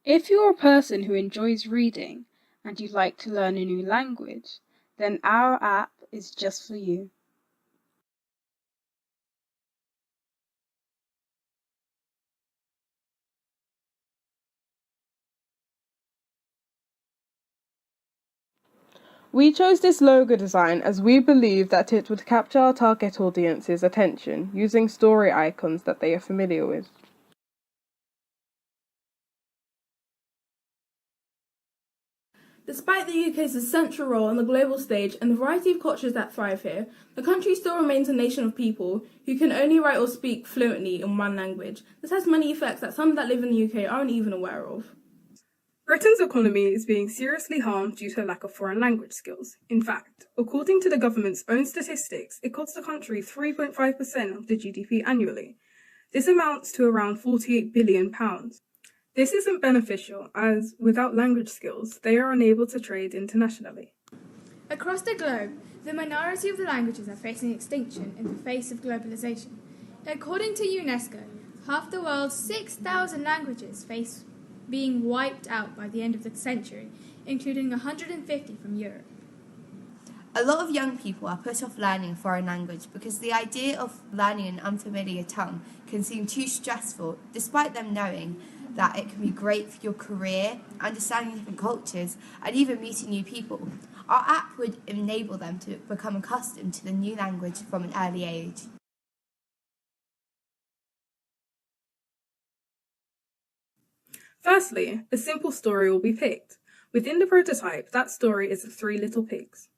If you're a person who enjoys reading and you'd like to learn a new language, then our app is just for you. We chose this logo design as we believe that it would capture our target audience's attention using story icons that they are familiar with. Despite the UK's essential role on the global stage and the variety of cultures that thrive here, the country still remains a nation of people who can only write or speak fluently in one language. This has many effects that some that live in the UK aren't even aware of. Britain's economy is being seriously harmed due to a lack of foreign language skills. In fact, according to the government's own statistics, it costs the country 3.5% of the GDP annually. This amounts to around £48 billion. This isn't beneficial as, without language skills, they are unable to trade internationally. Across the globe, the minority of the languages are facing extinction in the face of globalization. According to UNESCO, half the world's 6,000 languages face being wiped out by the end of the century, including 150 from Europe. A lot of young people are put off learning a foreign language because the idea of learning an unfamiliar tongue can seem too stressful, despite them knowing that it can be great for your career, understanding different cultures, and even meeting new people. Our app would enable them to become accustomed to the new language from an early age. Firstly, a simple story will be picked. Within the prototype, that story is The Three Little Pigs.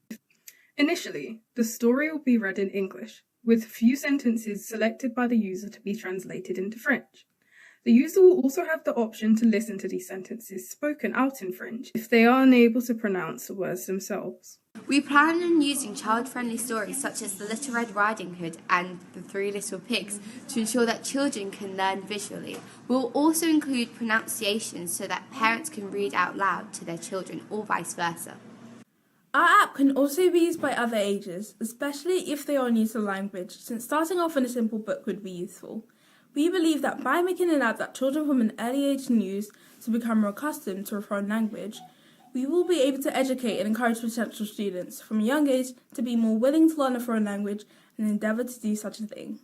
Initially, the story will be read in English, with a few sentences selected by the user to be translated into French. The user will also have the option to listen to these sentences spoken out in French if they are unable to pronounce the words themselves. We plan on using child-friendly stories such as The Little Red Riding Hood and The Three Little Pigs to ensure that children can learn visually. We'll also include pronunciations so that parents can read out loud to their children or vice versa. Our app can also be used by other ages, especially if they are new to the language, since starting off in a simple book would be useful. We believe that by making an app that children from an early age can use to become more accustomed to a foreign language, we will be able to educate and encourage potential students from a young age to be more willing to learn a foreign language and endeavour to do such a thing.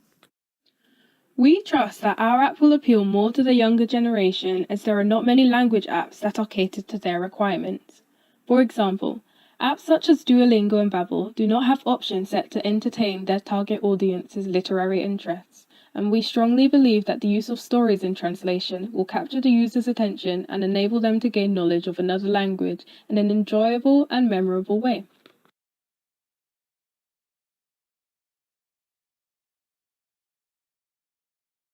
We trust that our app will appeal more to the younger generation as there are not many language apps that are catered to their requirements. For example, apps such as Duolingo and Babbel do not have options set to entertain their target audience's literary interests, and we strongly believe that the use of stories in translation will capture the user's attention and enable them to gain knowledge of another language in an enjoyable and memorable way.